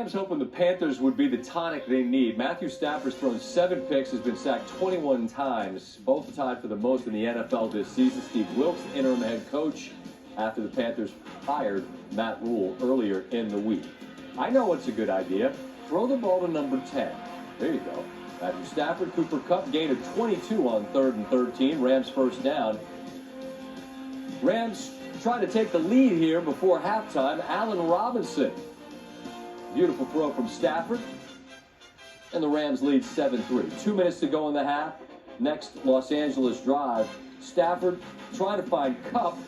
Rams hoping the Panthers would be the tonic they need. Matthew Stafford's thrown 7 picks, has been sacked 21 times, both tied for the most in the NFL this season. Steve Wilks, interim head coach, after the Panthers hired Matt Rule earlier in the week. I know what's a good idea. Throw the ball to number 10. There you go. Matthew Stafford, Cooper Kupp, gain of 22 on 3rd and 13. Rams first down. Rams trying to take the lead here before halftime. Allen Robinson. Beautiful throw from Stafford. And the Rams lead 7-3. 2 minutes to go in the half. Next Los Angeles drive. Stafford trying to find Kupp.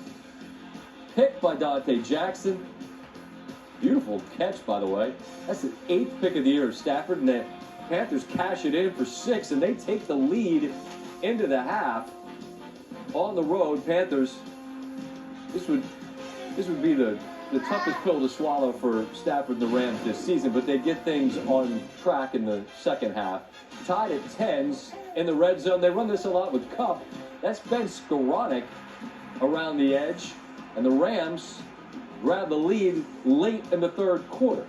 Picked by Dante Jackson. Beautiful catch, by the way. That's the 8th pick of the year of Stafford. And the Panthers cash it in for 6. And they take the lead into the half. On the road, Panthers. This would be the toughest pill to swallow for Stafford and the Rams this season, but they get things on track in the second half. Tied at 10s in the red zone. They run this a lot with Kupp. That's Ben Skowronek around the edge, and the Rams grab the lead late in the third quarter.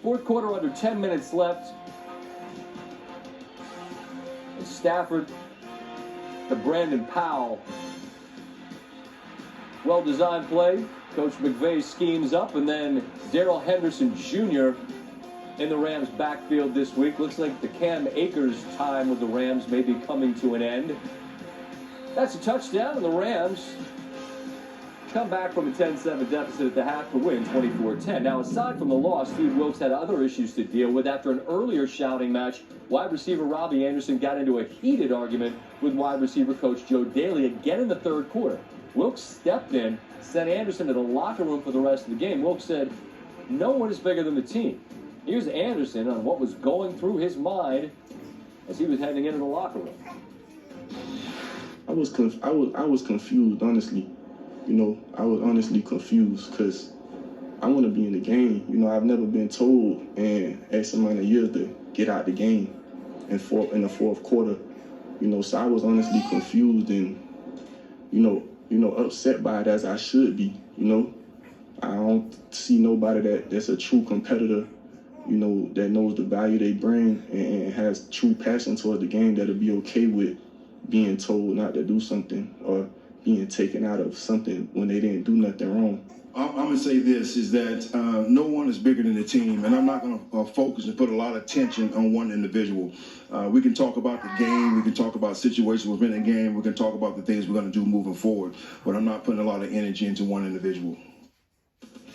Fourth quarter, under 10 minutes left. And Stafford to Brandon Powell. Well-designed play. Coach McVay schemes up, and then Darrell Henderson Jr. in the Rams' backfield this week. Looks like the Cam Akers time with the Rams may be coming to an end. That's a touchdown, and the Rams come back from a 10-7 deficit at the half to win 24-10. Now, aside from the loss, Steve Wilks had other issues to deal with. After an earlier shouting match, wide receiver Robbie Anderson got into a heated argument with wide receiver coach Joe Daly again in the third quarter. Wilks stepped in, sent Anderson to the locker room for the rest of the game. Wilks said, "No one is bigger than the team." Here's Anderson on what was going through his mind as he was heading into the locker room. I was confused, honestly. I was honestly confused because I want to be in the game. I've never been told in X amount of years to get out the game in the fourth quarter. So I was honestly confused and, upset by it, as I should be. I don't see nobody that's a true competitor, that knows the value they bring and has true passion toward the game, that'll be okay with being told not to do something or being taken out of something when they didn't do nothing wrong. I'm going to say this, is that no one is bigger than the team, and I'm not going to focus and put a lot of attention on one individual. We can talk about the game, we can talk about situations within the game, we can talk about the things we're going to do moving forward, but I'm not putting a lot of energy into one individual.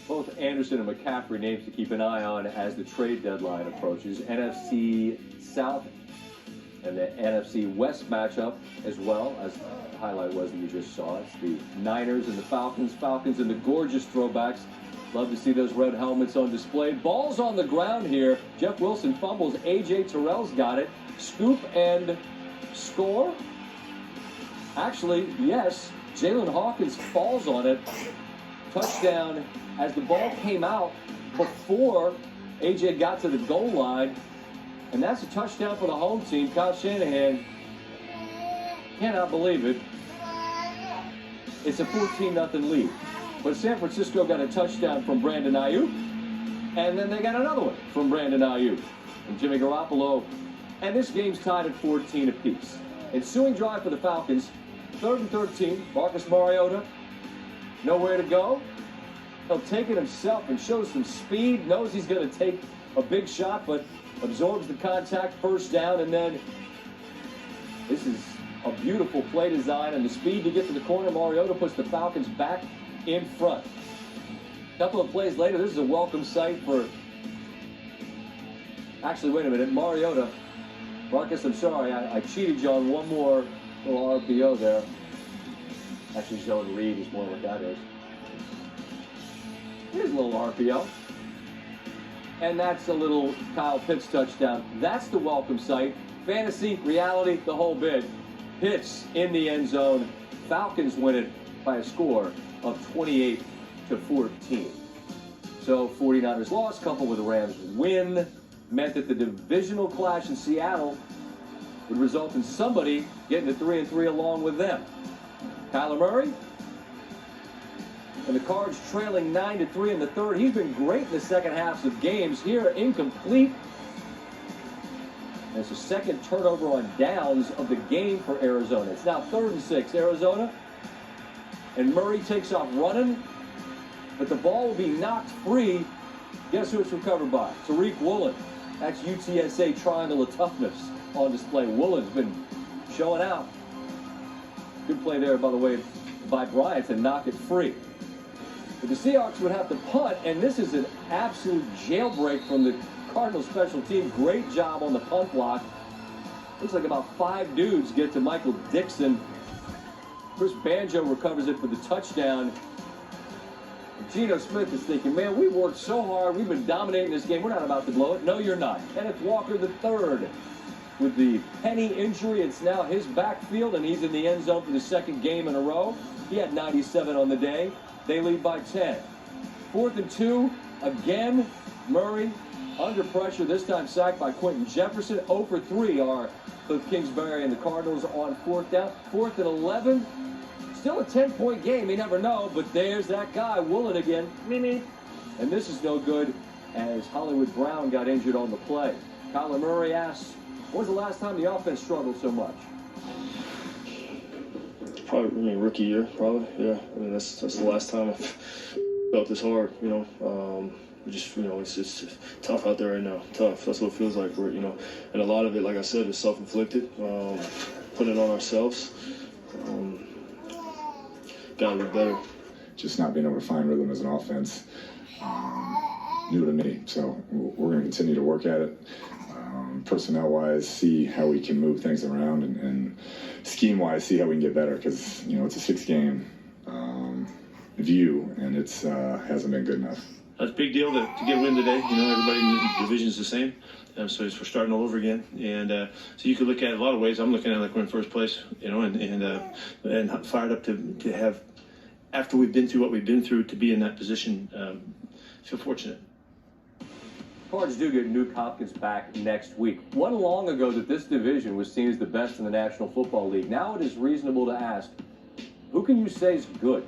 Both Anderson and McCaffrey names to keep an eye on as the trade deadline approaches. NFC South and the NFC West matchup, as well as the highlight was that you just saw. It's the Niners and the Falcons. Falcons and the gorgeous throwbacks. Love to see those red helmets on display. Ball's on the ground here. Jeff Wilson fumbles. A.J. Terrell's got it. Scoop and score? Actually, yes. Jalen Hawkins falls on it. Touchdown as the ball came out before A.J. got to the goal line. And that's a touchdown for the home team. Kyle Shanahan cannot believe it. It's a 14-0 lead. But San Francisco got a touchdown from Brandon Ayuk. And then they got another one from Brandon Ayuk. And Jimmy Garoppolo. And this game's tied at 14 apiece. Ensuing drive for the Falcons. 3rd and 13. Marcus Mariota. Nowhere to go. He'll take it himself and shows some speed. Knows he's going to take a big shot, but absorbs the contact, first down, and then this is a beautiful play design and the speed to get to the corner. Mariota puts the Falcons back in front. A couple of plays later, this is a welcome sight for, actually, wait a minute, Mariota. Marcus, I'm sorry, I cheated you on one more little RPO there. Actually, zone read is more what that is. Here's a little RPO. And that's a little Kyle Pitts touchdown. That's the welcome sight. Fantasy, reality, the whole bit. Pitts in the end zone. Falcons win it by a score of 28-14. So 49ers loss coupled with the Rams win meant that the divisional clash in Seattle would result in somebody getting to 3-3 along with them. Kyler Murray And the Cards trailing 9-3 in the third. He's been great in the second halves of games. Here, incomplete. And it's the second turnover on downs of the game for Arizona. It's now 3rd and 6, Arizona. And Murray takes off running, but the ball will be knocked free. Guess who it's recovered by? Tariq Woolen. That's UTSA triangle of toughness on display. Woolen's been showing out. Good play there, by the way, by Bryant to knock it free. But the Seahawks would have to punt, and this is an absolute jailbreak from the Cardinals special team. Great job on the punt block. Looks like about 5 dudes get to Michael Dixon. Chris Banjo recovers it for the touchdown. And Geno Smith is thinking, man, we worked so hard. We've been dominating this game. We're not about to blow it. No, you're not. Kenneth Walker III with the Penny injury. It's now his backfield, and he's in the end zone for the second game in a row. He had 97 on the day. They lead by 10. 4th and 2. Again, Murray under pressure. This time sacked by Quentin Jefferson. 0 for 3 are both Kingsbury and the Cardinals on 4th down. 4th and 11. Still a 10-point game. You never know. But there's that guy, Woolen again. And this is no good as Hollywood Brown got injured on the play. Kyler Murray asks, when was the last time the offense struggled so much? Probably, rookie year, probably. Yeah, that's the last time I felt this hard. Just it's tough out there right now. Tough. That's what it feels like. And a lot of it, like I said, is self-inflicted. Putting it on ourselves. Gotta be better. Just not being able to find rhythm as an offense, new to me. So we're going to continue to work at it. Personnel-wise, see how we can move things around, and scheme-wise, see how we can get better, because it's a 6-game view, and it's hasn't been good enough. That's a big deal to get a win today. Everybody in the division is the same, so we're starting all over again. And so you could look at it a lot of ways. I'm looking at it like we're in first place, and fired up to have, after we've been through what we've been through, to be in that position. Feel fortunate. Cards do get Nuke Hopkins back next week. Wasn't long ago that this division was seen as the best in the National Football League. Now it is reasonable to ask, who can you say is good?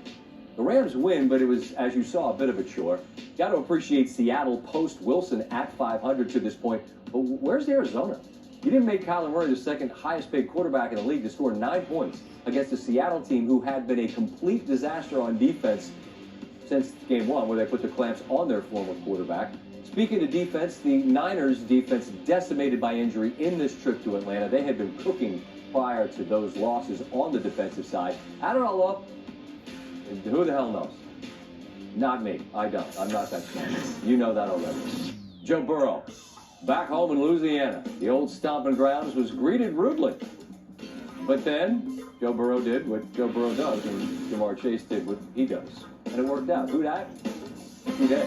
The Rams win, but it was, as you saw, a bit of a chore. Got to appreciate Seattle post-Wilson at 500 to this point. But where's Arizona? You didn't make Kyler Murray the second highest-paid quarterback in the league to score 9 points against the Seattle team, who had been a complete disaster on defense since game 1, where they put the clamps on their former quarterback. Speaking of defense, the Niners' defense decimated by injury in this trip to Atlanta. They had been cooking prior to those losses on the defensive side. Add it all up, and who the hell knows? Not me. I don't. I'm not that smart. You know that already. Joe Burrow, back home in Louisiana. The old stomping grounds was greeted rudely. But then, Joe Burrow did what Joe Burrow does, and Jamar Chase did what he does. And it worked out. Who dat? Who dat?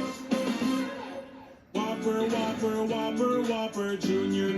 Whopper, Whopper, Whopper, Whopper, Junior.